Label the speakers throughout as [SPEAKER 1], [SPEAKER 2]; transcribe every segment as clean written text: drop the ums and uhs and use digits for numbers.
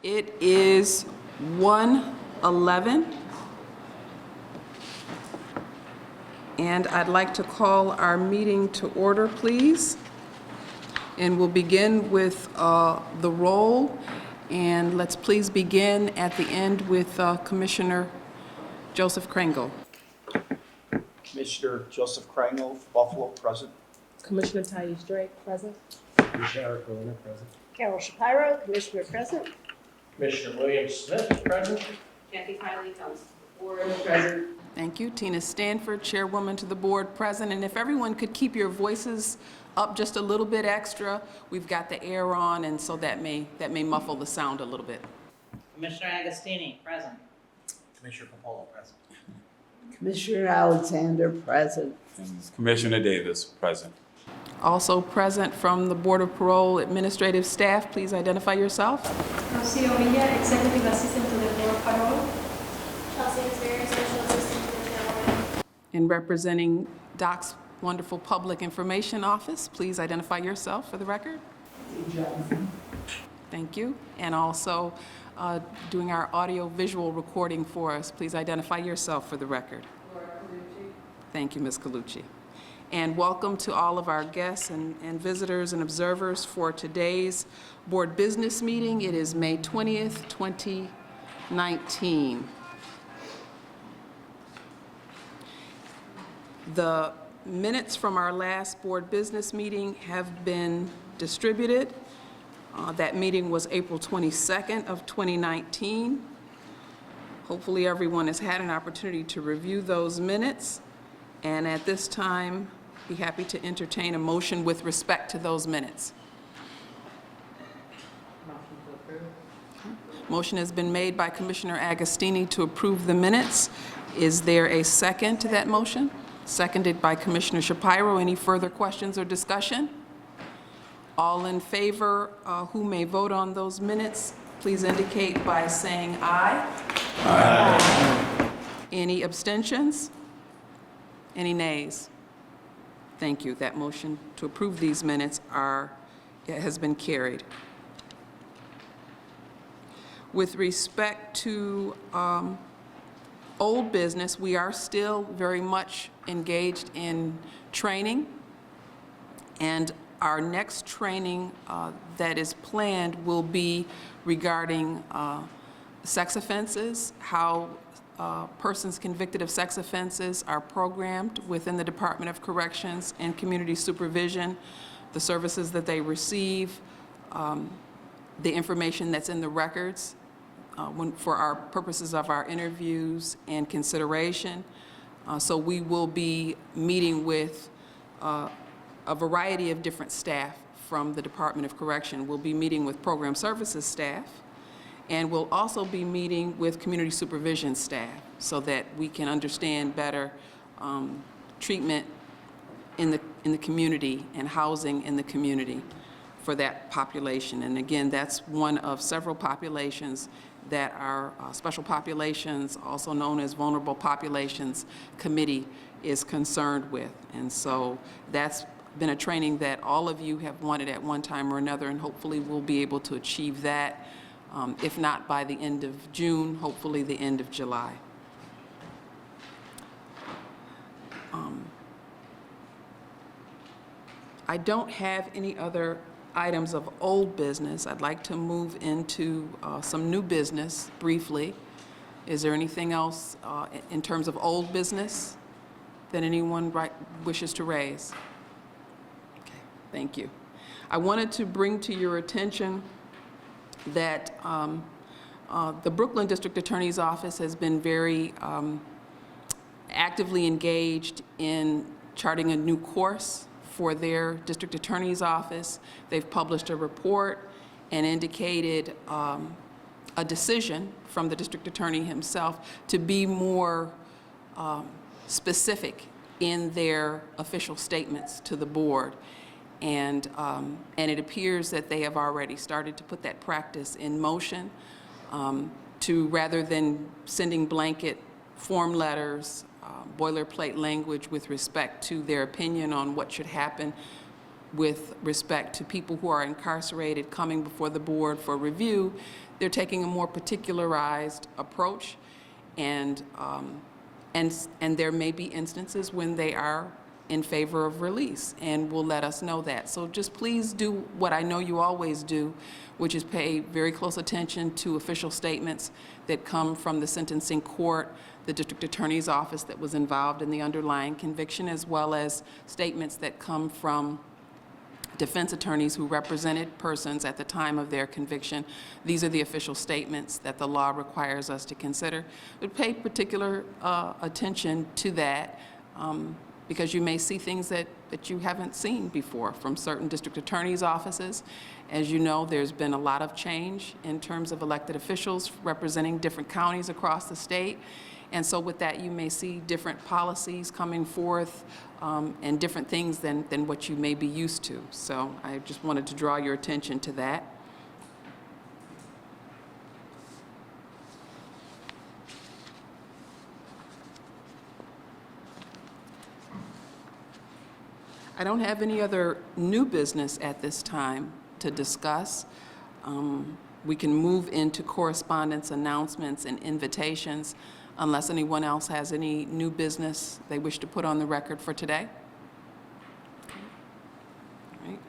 [SPEAKER 1] It is 1:11, and I'd like to call our meeting to order, please. And we'll begin with the roll, and let's please begin at the end with Commissioner Joseph Kringle.
[SPEAKER 2] Commissioner Joseph Kringle, Buffalo, present.
[SPEAKER 3] Commissioner Thais Drake, present.
[SPEAKER 4] Commissioner Eric Garner, present.
[SPEAKER 3] Carol Shapiro, Commissioner present.
[SPEAKER 4] Commissioner William Smith, present.
[SPEAKER 5] Kathy Kiley comes to the board, present.
[SPEAKER 1] Thank you. Tina Stanford, Chairwoman to the Board, present. And if everyone could keep your voices up just a little bit extra, we've got the air on, and so that may muffle the sound a little bit.
[SPEAKER 5] Commissioner Agostini, present.
[SPEAKER 4] Commissioner Capolo, present.
[SPEAKER 6] Commissioner Alexander, present.
[SPEAKER 7] And Commissioner Davis, present.
[SPEAKER 1] Also present from the Board of Parole administrative staff, please identify yourself.
[SPEAKER 8] Rocio Villa, Executive Assistant to the Board of Parole.
[SPEAKER 9] Chelsea Asbury, Special Assistant to the Chairwoman.
[SPEAKER 1] And representing DOC's wonderful Public Information Office, please identify yourself for the record. Thank you. And also doing our audio-visual recording for us, please identify yourself for the record. Thank you, Ms. Colucci. And welcome to all of our guests and visitors and observers for today's board business meeting. It is May 20th, 2019. The minutes from our last board business meeting have been distributed. That meeting was April 22nd of 2019. Hopefully everyone has had an opportunity to review those minutes. And at this time, be happy to entertain a motion with respect to those minutes. Motion has been made by Commissioner Agostini to approve the minutes. Is there a second to that motion? Seconded by Commissioner Shapiro. Any further questions or discussion? All in favor who may vote on those minutes, please indicate by saying aye. Aye. Any abstentions? Any nays? Thank you. That motion to approve these minutes has been carried. With respect to old business, we are still very much engaged in training, and our next training that is planned will be regarding sex offenses, how persons convicted of sex offenses are programmed within the Department of Corrections and Community Supervision, the services that they receive, the information that's in the records for our purposes of our interviews and consideration. So we will be meeting with a variety of different staff from the Department of Correction. We'll be meeting with program services staff, and we'll also be meeting with community supervision staff so that we can understand better treatment in the community and housing in the community for that population. And again, that's one of several populations that our Special Populations, also known as Vulnerable Populations Committee, is concerned with. And so that's been a training that all of you have wanted at one time or another, and hopefully we'll be able to achieve that. If not by the end of June, hopefully the end of July. I don't have any other items of old business. I'd like to move into some new business briefly. Is there anything else in terms of old business that anyone wishes to raise? Okay, thank you. I wanted to bring to your attention that the Brooklyn District Attorney's Office has been very actively engaged in charting a new course for their District Attorney's Office. They've published a report and indicated a decision from the District Attorney himself to be more specific in their official statements to the board. And it appears that they have already started to put that practice in motion to, rather than sending blanket form letters, boilerplate language with respect to their opinion on what should happen with respect to people who are incarcerated coming before the board for review, they're taking a more particularized approach, and there may be instances when they are in favor of release, and will let us know that. So just please do what I know you always do, which is pay very close attention to official statements that come from the sentencing court, the district attorney's office that was involved in the underlying conviction, as well as statements that come from defense attorneys who represented persons at the time of their conviction. These are the official statements that the law requires us to consider. But pay particular attention to that, because you may see things that you haven't seen before from certain district attorneys' offices. As you know, there's been a lot of change in terms of elected officials representing different counties across the state. And so with that, you may see different policies coming forth and different things than what you may be used to. So I just wanted to draw your attention to that. I don't have any other new business at this time to discuss. We can move into correspondence, announcements, and invitations unless anyone else has any new business they wish to put on the record for today. All right.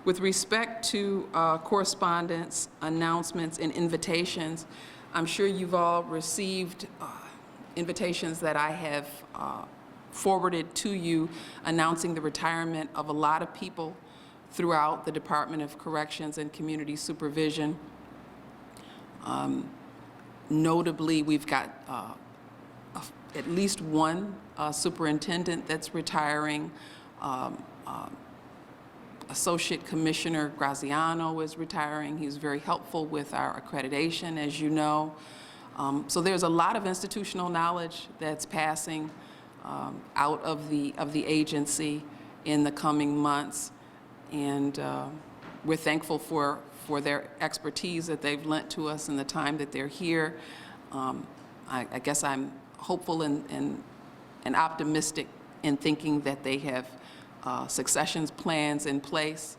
[SPEAKER 1] With respect to correspondence, announcements, and invitations, I'm sure you've all received invitations that I have forwarded to you announcing the retirement of a lot of people throughout the Department of Corrections and Community Supervision. Notably, we've got at least one superintendent that's retiring. Associate Commissioner Graziano is retiring. He's very helpful with our accreditation, as you know. So there's a lot of institutional knowledge that's passing out of the agency in the coming months, and we're thankful for their expertise that they've lent to us in the time that they're here. I guess I'm hopeful and optimistic in thinking that they have succession plans in place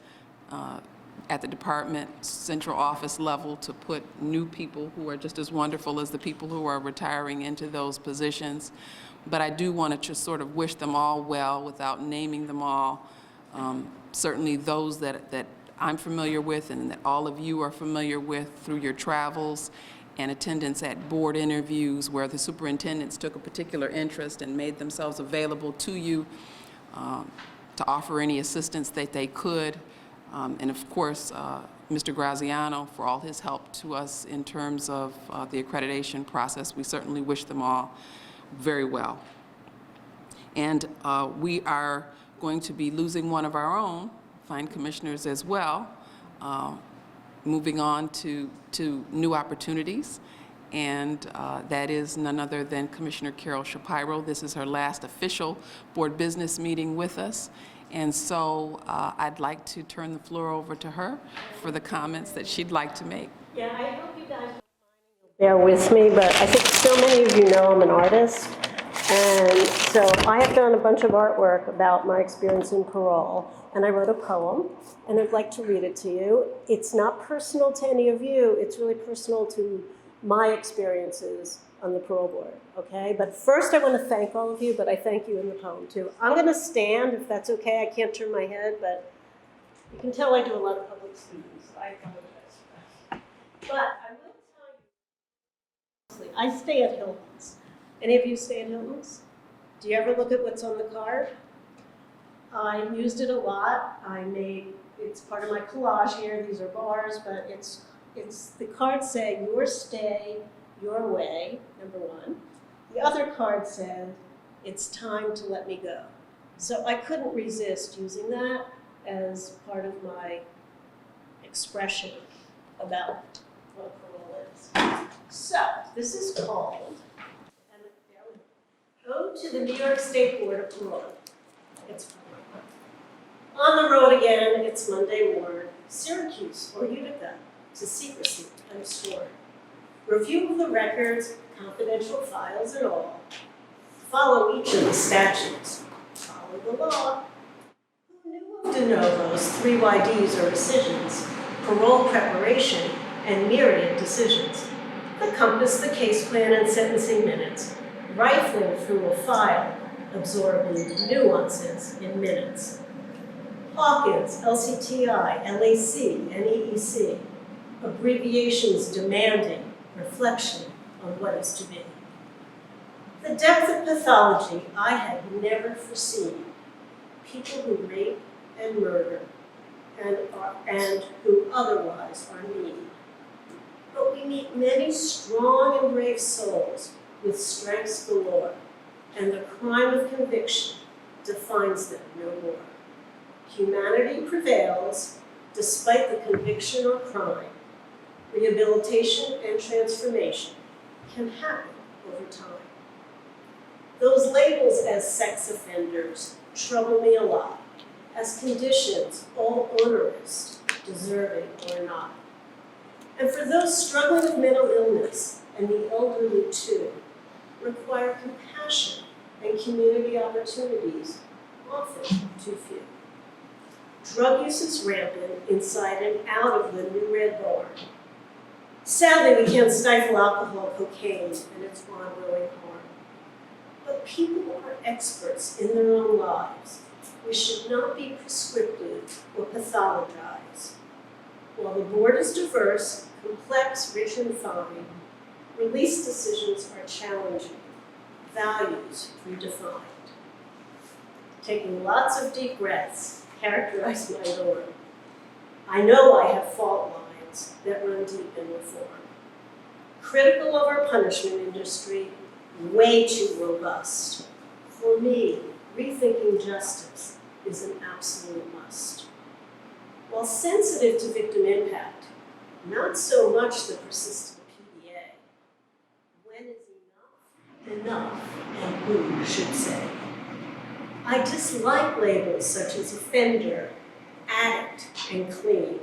[SPEAKER 1] at the department central office level to put new people who are just as wonderful as the people who are retiring into those positions. But I do want to just sort of wish them all well without naming them all. Certainly those that I'm familiar with and that all of you are familiar with through your travels and attendance at board interviews where the superintendents took a particular interest and made themselves available to you to offer any assistance that they could. And of course, Mr. Graziano for all his help to us in terms of the accreditation process. We certainly wish them all very well. And we are going to be losing one of our own, fine commissioners as well, moving on to new opportunities. And that is none other than Commissioner Carol Shapiro. This is her last official board business meeting with us. And so I'd like to turn the floor over to her for the comments that she'd like to make.
[SPEAKER 3] Yeah, I hope you guys bear with me, but I think so many of you know I'm an artist. And so I have done a bunch of artwork about my experience in parole, and I wrote a poem, and I'd like to read it to you. It's not personal to any of you, it's really personal to my experiences on the parole board, okay? But first I want to thank all of you, but I thank you in the poem too. I'm going to stand, if that's okay. I can't turn my head, but you can tell I do a lot of public speaking, so I apologize for that. But I will tell you, I stay at Hilton's. Any of you stay at Hilton's? Do you ever look at what's on the card? I used it a lot. It's part of my collage here. These are bars, but it's the cards say, your stay, your way, number one. The other card said, it's time to let me go. So I couldn't resist using that as part of my expression about what parole is. So this is called Ode to the New York State Board of Parole. It's on the road again, it's Monday morn, Syracuse or Utica, to secrecy I'm sworn. Review of the records, confidential files and all. Follow each of the statutes. Follow the law. Who knew De novos, 3 YDs or rescissions, parole preparation, and myriad decisions. The compass, the case plan, and sentencing minutes, rifling through a file, absorbing nuances in minutes. Hawkins, LCTI, LAC, and EEC, abbreviations demanding reflection on what is to be. The depth of pathology I had never foreseen. People who rape and murder and who otherwise are needy. But we meet many strong and brave souls with strengths galore, and the crime of conviction defines them no more. Humanity prevails despite the conviction or crime. Rehabilitation and transformation can happen over time. Those labels as sex offenders trouble me a lot, as conditions all onerous, deserving or not. And for those struggling with mental illness, and the elderly too, require compassion and community opportunities, often too few. Drug use is rampant inside and out of the new red barn. Sadly, we can't stifle alcohol, cocaine, and its ongoing harm. But people are experts in their own lives. We should not be prescriptive or pathologize. While the board is diverse, complex, rich, and fine, release decisions are challenging, values redefined. Taking lots of deep breaths characterize my norm. I know I have fault lines that run deep in reform. Critical of our punishment industry, way too robust. For me, rethinking justice is an absolute must. While sensitive to victim impact, not so much the persistent PDA. When is enough, and who should say? I dislike labels such as offender, addict, and clean.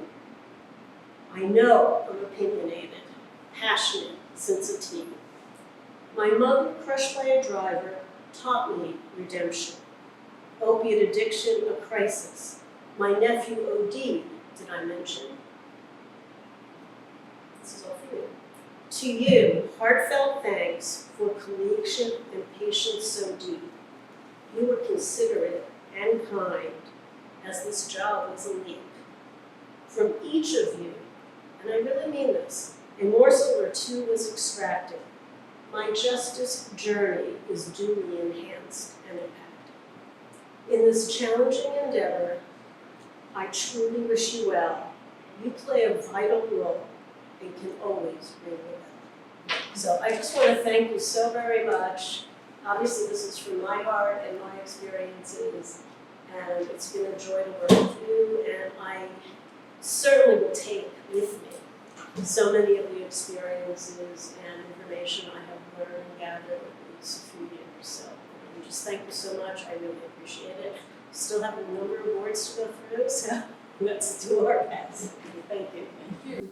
[SPEAKER 3] I know I'm opinionated, passionate, sensitive. My mother, crushed by a driver, taught me redemption. Opiate addiction, a crisis. My nephew OD'd, did I mention? This is all for you. To you, heartfelt thanks for collegiate and patience so deep. You were considerate and kind, as this job was a leap. From each of you, and I really mean this, a morsel or two was extracted. My justice journey is duly enhanced and impacted. In this challenging endeavor, I truly wish you well. You play a vital role and can always ring the bell. So I just want to thank you so very much. Obviously, this is from my heart and my experiences, and it's been a joy to work with you, and I certainly will take with me so many of the experiences and information I have learned and gathered in these few years. So just thank you so much. I really appreciate it. Still have a number of boards to go through, so let's do our best. Thank you. Thank you.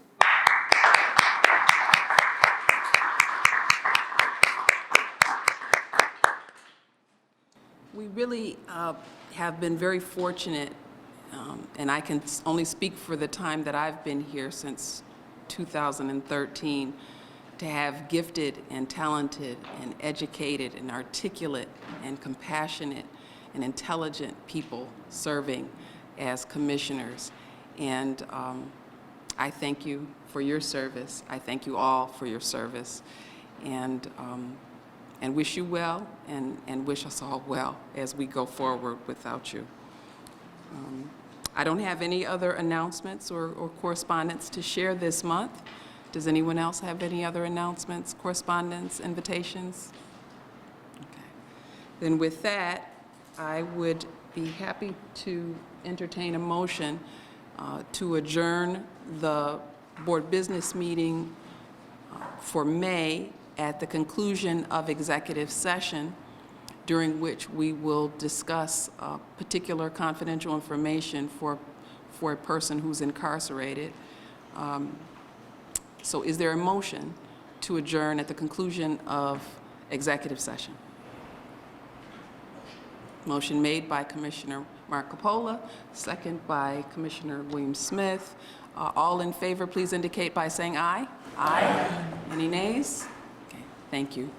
[SPEAKER 1] We really have been very fortunate, and I can only speak for the time that I've been here since 2013, to have gifted and talented and educated and articulate and compassionate and intelligent people serving as commissioners. And I thank you for your service. I thank you all for your service. And wish you well, and wish us all well as we go forward without you. I don't have any other announcements or correspondence to share this month. Does anyone else have any other announcements, correspondence, invitations? Okay. Then with that, I would be happy to entertain a motion to adjourn the board business meeting for May at the conclusion of executive session, during which we will discuss particular confidential information for a person who's incarcerated. So is there a motion to adjourn at the conclusion of executive session? Motion made by Commissioner Mark Capola, second by Commissioner William Smith. All in favor, please indicate by saying aye. Aye. Any nays? Okay, thank you.